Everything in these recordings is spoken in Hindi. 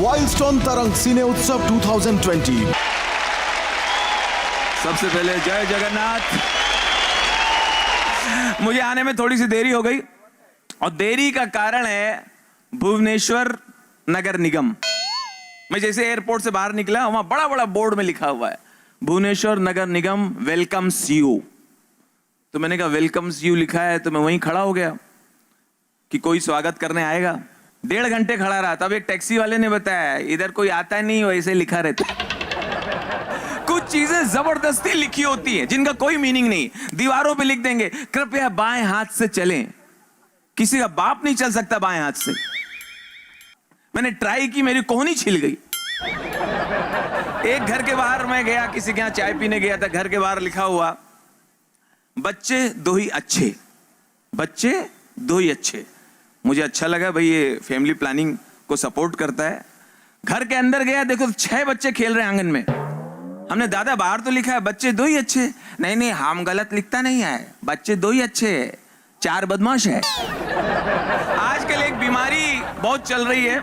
वाइल्डस्टोन तरंग सिने उत्सव 2020। सबसे पहले जय जगन्नाथ। मुझे आने में थोड़ी सी देरी हो गई और देरी का कारण है भुवनेश्वर नगर निगम। मैं जैसे एयरपोर्ट से बाहर निकला, वहां बड़ा बड़ा बोर्ड में लिखा हुआ है भुवनेश्वर नगर निगम वेलकम्स यू। तो मैंने कहा वेलकम्स यू लिखा है, तो मैं वहीं खड़ा हो गया कि कोई स्वागत करने आएगा। 1.5 घंटे खड़ा रहा, तब एक टैक्सी वाले ने बताया इधर कोई आता नहीं, वैसे लिखा रहता है। कुछ चीजें जबरदस्ती लिखी होती हैं जिनका कोई मीनिंग नहीं। दीवारों पे लिख देंगे कृपया बाएं हाथ से चलें। किसी का बाप नहीं चल सकता बाएं हाथ से। मैंने ट्राई की, मेरी कोहनी छिल गई। एक घर के बाहर मैं गया, किसी के यहां चाय पीने गया था, घर के बाहर लिखा हुआ बच्चे दो ही अच्छे, बच्चे दो ही अच्छे। मुझे अच्छा लगा भाई, ये फैमिली प्लानिंग को सपोर्ट करता है। घर के अंदर गया, देखो 6 बच्चे खेल रहे हैं आंगन में। हमने दादा बाहर तो लिखा है बच्चे दो ही अच्छे। नहीं नहीं, हम गलत लिखता नहीं है, बच्चे दो ही अच्छे, 4 बदमाश है। आजकल एक बीमारी बहुत चल रही है,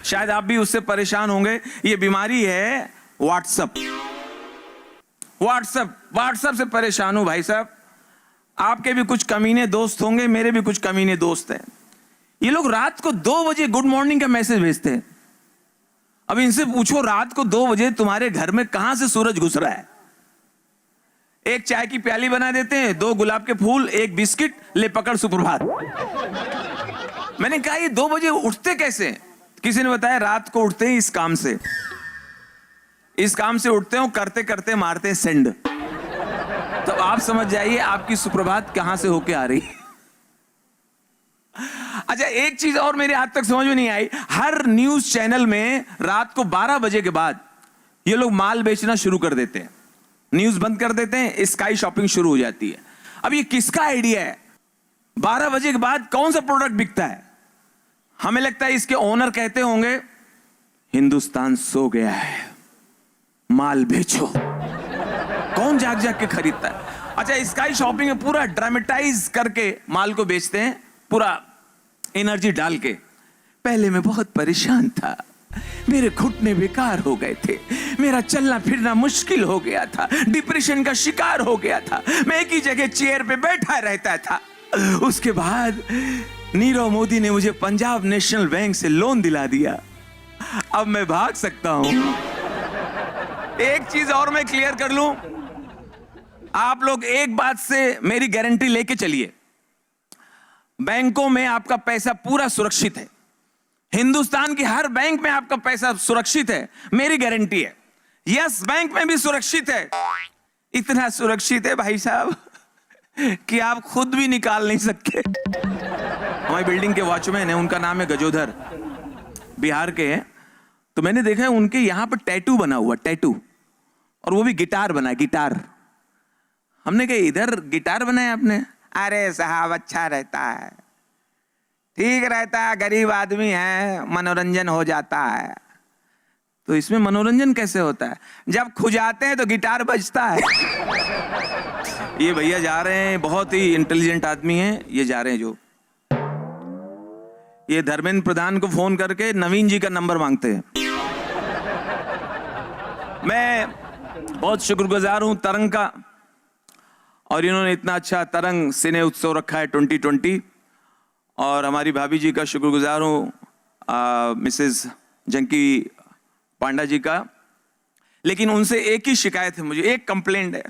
शायद आप भी उससे परेशान होंगे। ये बीमारी है व्हाट्सएप। व्हाट्सएप से परेशान हूं भाई साहब। आपके भी कुछ कमीने दोस्त होंगे, मेरे भी कुछ कमीने दोस्त हैं। ये लोग रात को 2 बजे गुड मॉर्निंग का मैसेज भेजते हैं। अब इनसे पूछो रात को 2 बजे तुम्हारे घर में कहां से सूरज घुस रहा है। एक चाय की प्याली बना देते हैं, 2 गुलाब के फूल, 1 बिस्किट, ले पकड़ सुप्रभात। मैंने कहा ये 2 बजे उठते कैसे? किसी ने बताया रात को उठते हैं इस काम से, इस काम से उठते हो, करते करते मारते हैं सेंड। तो आप समझ जाइए आपकी सुप्रभात कहां से होके आ रही है। अच्छा, एक चीज और मेरे आज तक समझ में नहीं आई। हर न्यूज चैनल में रात को 12 बजे के बाद ये लोग माल बेचना शुरू कर देते हैं, न्यूज बंद कर देते हैं, स्काई शॉपिंग शुरू हो जाती है। अब ये किसका आइडिया है? 12 बजे के बाद कौन सा प्रोडक्ट बिकता है? हमें लगता है इसके ओनर कहते होंगे हिंदुस्तान सो गया है, माल बेचो। कौन जाग जाग के खरीदता है? अच्छा, स्काई शॉपिंग में पूरा ड्रामेटाइज करके माल को बेचते हैं, पूरा एनर्जी डाल के। पहले मैं बहुत परेशान था, मेरे घुटने बेकार हो गए थे, मेरा चलना फिरना मुश्किल हो गया था, डिप्रेशन का शिकार हो गया था, मैं एक ही जगह चेयर पे बैठा रहता था। उसके बाद नीरव मोदी ने मुझे पंजाब नेशनल बैंक से लोन दिला दिया, अब मैं भाग सकता हूं। एक चीज और मैं क्लियर कर लूं, आप लोग एक बात से मेरी गारंटी लेके चलिए, बैंकों में आपका पैसा पूरा सुरक्षित है। हिंदुस्तान की हर बैंक में आपका पैसा सुरक्षित है, मेरी गारंटी है। यस बैंक में भी सुरक्षित है, इतना सुरक्षित है भाई साहब कि आप खुद भी निकाल नहीं सकते। हमारी बिल्डिंग के वॉचमैन है, उनका नाम है गजोधर, बिहार के हैं। तो मैंने देखा है उनके यहां पर टैटू बना हुआ, टैटू, और वो भी गिटार बना है, गिटार। हमने कहा इधर गिटार बनाया आपने? अरे साहब अच्छा रहता है, ठीक रहता है, गरीब आदमी है, मनोरंजन हो जाता है। तो इसमें मनोरंजन कैसे होता है? जब खुजाते हैं तो गिटार बजता है। ये भैया जा रहे हैं, बहुत ही इंटेलिजेंट आदमी हैं, ये जा रहे हैं जो, ये धर्मेंद्र प्रधान को फोन करके नवीन जी का नंबर मांगते हैं। मैं बहुत शुक्रगुजार हूं तरंग का, और इन्होंने इतना अच्छा तरंग सिने उत्सव रखा है 2020। और हमारी भाभी जी का शुक्रगुजार हूँ, मिसेस जंकी पांडा जी का। लेकिन उनसे एक ही शिकायत है, मुझे एक कंप्लेंट है,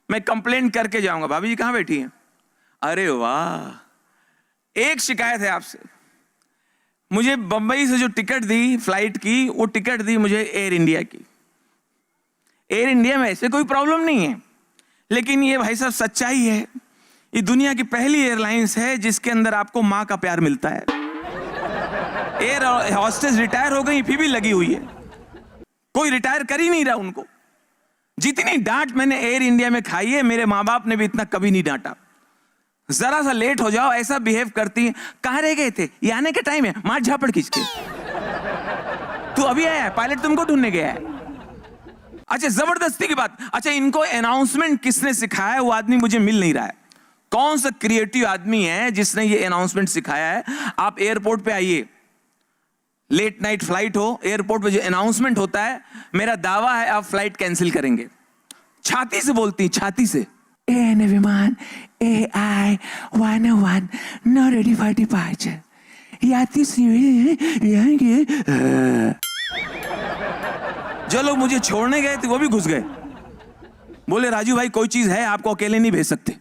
मैं कंप्लेंट करके जाऊंगा। भाभी जी कहाँ बैठी हैं? अरे वाह, एक शिकायत है आपसे। मुझे बंबई से जो टिकट दी फ्लाइट की, वो टिकट दी मुझे एयर इंडिया की। एयर इंडिया में ऐसे कोई प्रॉब्लम नहीं है, लेकिन ये भाई साहब सच्चाई है, ये दुनिया की पहली एयरलाइंस है जिसके अंदर आपको मां का प्यार मिलता है। एयर हॉस्टेस रिटायर हो गई, फिर भी लगी हुई है, कोई रिटायर कर ही नहीं रहा उनको। जितनी डांट मैंने एयर इंडिया में खाई है, मेरे माँ बाप ने भी इतना कभी नहीं डांटा। जरा सा लेट हो जाओ ऐसा बिहेव करती है। कहां रह गए थे? ये आने के टाइम है, मार झापड़ खींच के। तू अभी आया है, पायलट तुमको ढूंढने गया है। अच्छा, जबरदस्ती की बात। अच्छा, इनको अनाउंसमेंट किसने सिखाया है? वो आदमी मुझे मिल नहीं रहा है। कौन सा क्रिएटिव आदमी है जिसने ये अनाउंसमेंट सिखाया है? आप एयरपोर्ट पे आइए, लेट नाइट फ्लाइट हो, एयरपोर्ट पे जो अनाउंसमेंट होता है, मेरा दावा है आप फ्लाइट कैंसिल करेंगे। छाती से बोलती, छाती से, एन विमान AI 101 not ready for departure। यात्री जो लोग मुझे छोड़ने गए थे वो भी घुस गए, बोले राजू भाई कोई चीज है आपको अकेले नहीं भेज सकते।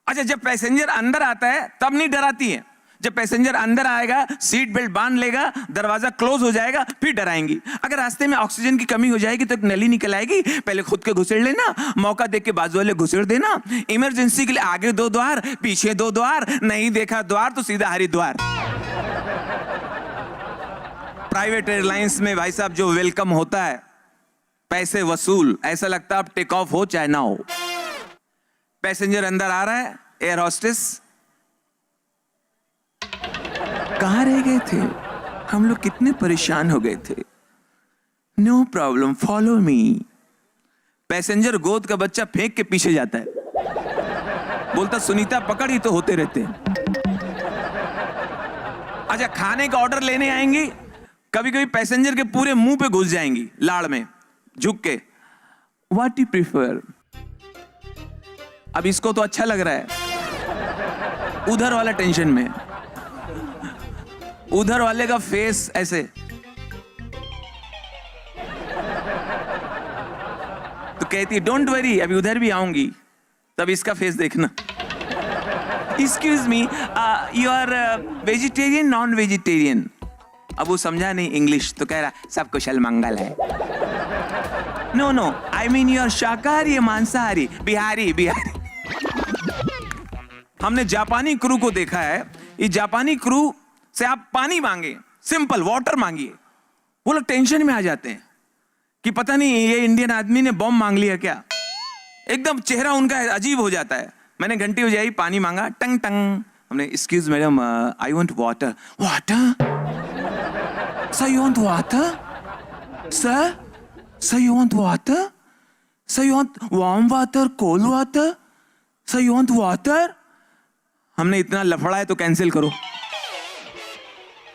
अच्छा, जब पैसेंजर अंदर आता है तब नहीं डराती है, जब पैसेंजर अंदर आएगा, सीट बेल्ट बांध लेगा, दरवाजा क्लोज हो जाएगा, फिर डराएंगी। अगर रास्ते में ऑक्सीजन की कमी हो जाएगी तो एक नली निकल आएगी, पहले खुद के घुसेड़ लेना, मौका देख के बाजू वाले घुसेड़ देना। इमरजेंसी के लिए आगे 2 द्वार, पीछे 2 द्वार, नहीं देखा द्वार तो सीधा हरिद्वार। प्राइवेट एयरलाइंस में भाई साहब जो वेलकम होता है, पैसे वसूल, ऐसा लगता है आप टेक ऑफ हो चाहे ना हो। पैसेंजर अंदर आ रहा है, एयर होस्टेस कहां रह गए थे, हम लोग कितने परेशान हो गए थे। No problem, follow me. Passenger गोद का बच्चा फेंक के पीछे जाता है, बोलता सुनीता पकड़, ही तो होते रहते हैं। अच्छा, खाने का ऑर्डर लेने आएंगी, कभी कभी पैसेंजर के पूरे मुंह पे घुस जाएंगी, लाड़ में झुक के, व्हाट यू प्रीफर। अब इसको तो अच्छा लग रहा है, उधर वाला टेंशन में, उधर वाले का फेस ऐसे, तो कहती है डोंट वरी अभी उधर भी आऊंगी, तब इसका फेस देखना। Excuse me, you are vegetarian non vegetarian. अब वो समझा नहीं इंग्लिश, तो कह रहा सब कुशल मंगल है। No no, I mean you are शाकाहारी मांसाहारी, बिहारी बिहारी। हमने जापानी क्रू को देखा है, ये जापानी क्रू से आप पानी मांगे, सिंपल वाटर मांगिए, वो लोग टेंशन में आ जाते हैं कि पता नहीं ये इंडियन आदमी ने बॉम्ब मांग लिया क्या, एकदम चेहरा उनका अजीब हो जाता है। मैंने घंटी बजाई, पानी मांगा, टंग टंग, हमने excuse madam I want water. Water sir, you want water sir, sir you want water, sir you want warm water, cold water, sir you want water. हमने इतना लफड़ा है तो कैंसिल करो,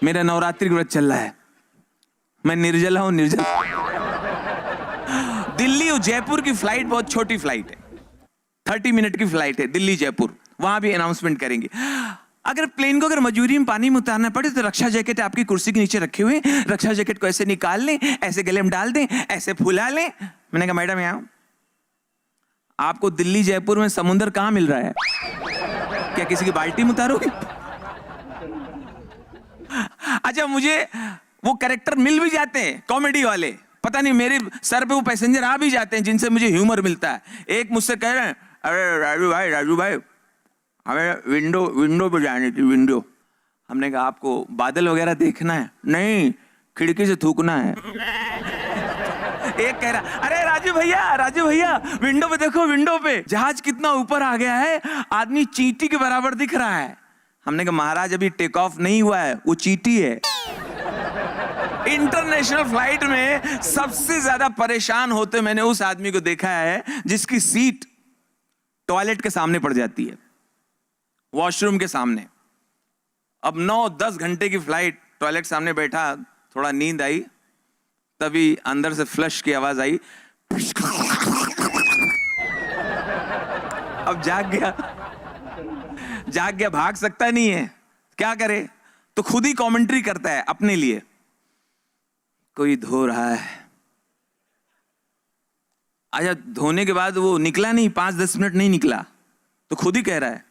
मेरा नवरात्रि व्रत चल रहा है, मैं निर्जला हूं, निर्जल। दिल्ली और जयपुर की फ्लाइट बहुत छोटी फ्लाइट है, 30 मिनट की फ्लाइट है, दिल्ली जयपुर, वहां भी अनाउंसमेंट करेंगे। अगर प्लेन को अगर मजबूरी में पानी में उतारना पड़े तो रक्षा जैकेट आपकी कुर्सी के नीचे रखे हुए, रक्षा जैकेट को ऐसे निकाल लें, ऐसे गले में डाल दें, ऐसे फुला लें। मैंने कहा मैडम यहाँ आपको दिल्ली जयपुर में समुद्र कहां मिल रहा है, क्या किसी की बाल्टी में उतारोगे। अच्छा, मुझे वो कैरेक्टर मिल भी जाते हैं कॉमेडी वाले, पता नहीं मेरे सर पे वो पैसेंजर आ भी जाते हैं जिनसे मुझे ह्यूमर मिलता है। एक मुझसे कह रहे हैं अरे राजू भाई हमें विंडो पे जानी थी, विंडो। हमने कहा आपको बादल वगैरह देखना है? नहीं, खिड़की से थूकना है। एक कह रहा अरे राजू भैया विंडो पे देखो, विंडो पे जहाज कितना ऊपर आ गया है, आदमी चींटी के बराबर दिख रहा है। हमने कहा महाराज अभी टेक ऑफ नहीं हुआ है, वो चींटी है। इंटरनेशनल फ्लाइट में सबसे ज्यादा परेशान होते मैंने उस आदमी को देखा है जिसकी सीट टॉयलेट के सामने पड़ जाती है, वॉशरूम के सामने। अब 9-10 घंटे की फ्लाइट, टॉयलेट सामने बैठा, थोड़ा नींद आई, तभी अंदर से फ्लश की आवाज आई। अब जाग गया, भाग सकता नहीं है, क्या करे, तो खुद ही कमेंट्री करता है अपने लिए, कोई धो रहा है। अच्छा, धोने के बाद वो निकला नहीं, 5-10 मिनट नहीं निकला, तो खुद ही कह रहा है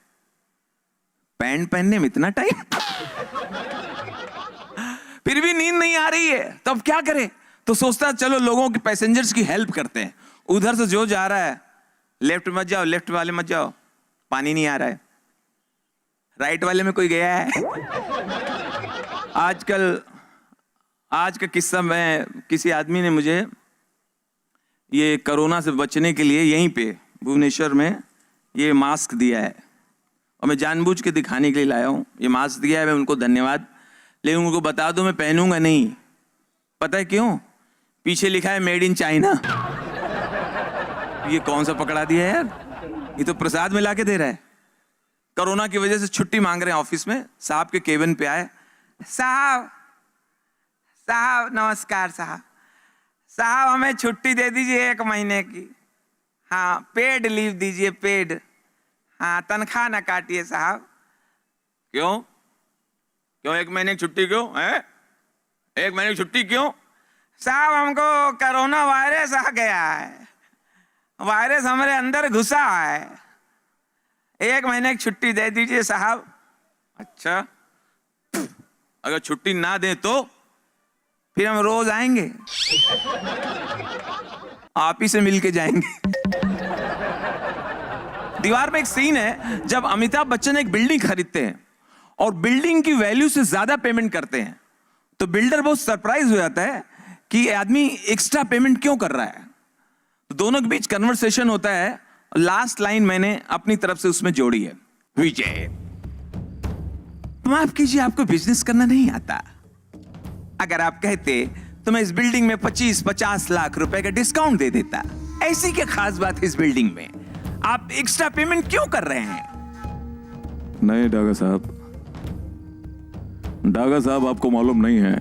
पैंट पहनने में इतना टाइम। फिर भी नींद नहीं आ रही है, तो अब क्या करे, तो सोचता चलो लोगों के पैसेंजर्स की हेल्प करते हैं। उधर से जो जा रहा है, लेफ्ट मत जाओ, लेफ्ट वाले मत जाओ, पानी नहीं आ रहा है, राइट वाले में कोई गया है। आज का किस्सा में किसी आदमी ने मुझे ये कोरोना से बचने के लिए यहीं पे भुवनेश्वर में ये मास्क दिया है, और मैं जानबूझ के दिखाने के लिए लाया हूँ। ये मास्क दिया है, मैं उनको धन्यवाद, लेकिन उनको बता दो मैं पहनूंगा नहीं। पता है क्यों? पीछे लिखा है मेड इन चाइना। ये कौन सा पकड़ा दिया है यार, ये तो प्रसाद मिला के दे रहा है। कोरोना की वजह से छुट्टी मांग रहे हैं ऑफिस में, साहब के केबिन पे आए, साहब साहब नमस्कार साहब। साहब हमें छुट्टी दे दीजिए 1 महीने की। हाँ, पेड लीव दीजिए, पेड। हाँ, तनख्वाह ना काटिए साहब। क्यों क्यों 1 महीने की छुट्टी क्यों है? 1 महीने की छुट्टी क्यों? साहब हमको कोरोना वायरस आ गया है, वायरस हमारे अंदर घुसा है, 1 महीने की छुट्टी दे दीजिए साहब। अच्छा, अगर छुट्टी ना दें तो फिर हम रोज आएंगे, आप ही से मिलके जाएंगे। दीवार में एक सीन है जब अमिताभ बच्चन एक बिल्डिंग खरीदते हैं और बिल्डिंग की वैल्यू से ज्यादा पेमेंट करते हैं, तो बिल्डर बहुत सरप्राइज हो जाता है कि ये आदमी एक्स्ट्रा पेमेंट क्यों कर रहा है। तो दोनों के बीच कन्वर्सेशन होता है। लास्ट लाइन मैंने अपनी तरफ से उसमें जोड़ी है, विजय माफ कीजिए, आपको बिजनेस करना नहीं आता। अगर आप कहते तो मैं इस बिल्डिंग में 25-50 लाख रुपए का डिस्काउंट दे देता। ऐसी क्या खास बात है इस बिल्डिंग में, आप एक्स्ट्रा पेमेंट क्यों कर रहे हैं? नहीं डागा साहब, डागा साहब आपको मालूम नहीं है,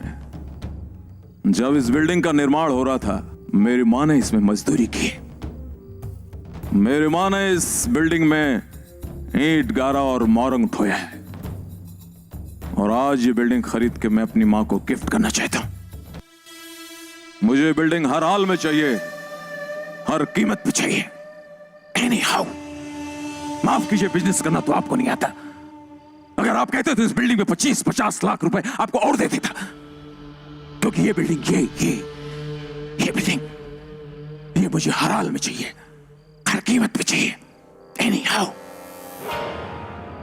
जब इस बिल्डिंग का निर्माण हो रहा था मेरी मां ने इसमें मजदूरी की। मेरी मां ने इस बिल्डिंग में ईंट गारा और मोरंग ढोया है, और आज ये बिल्डिंग खरीद के मैं अपनी मां को गिफ्ट करना चाहता हूं। मुझे बिल्डिंग हर हाल में चाहिए, हर कीमत पे चाहिए। एनी हाउ, माफ कीजिए, बिजनेस करना तो आपको नहीं आता। अगर आप कहते तो इस बिल्डिंग में 25-50 लाख रुपए आपको और दे देता, क्योंकि ये बिल्डिंग ये बिल्डिंग ये मुझे हर हाल में चाहिए, हर कीमत पे चाहिए। Any how.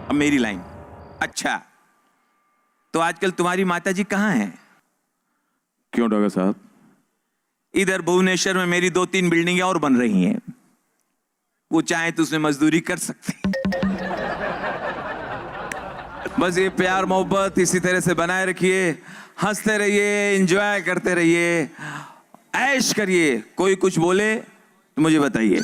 अब मेरी लाइन। अच्छा, तो आजकल तुम्हारी माताजी कहां हैं? क्यों डागा साहब? इधर भुवनेश्वर में मेरी 2-3 बिल्डिंगें और बन रही हैं, वो चाहे तो उसमें मजदूरी कर सकते। बस ये प्यार मोहब्बत इसी तरह से बनाए रखिए, हंसते रहिए, एंजॉय करते रहिए, ऐश करिए। कोई कुछ बोले तो मुझे बताइए।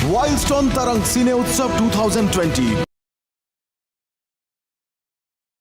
वाइल्डस्टोन तरंग सिने उत्सव 2020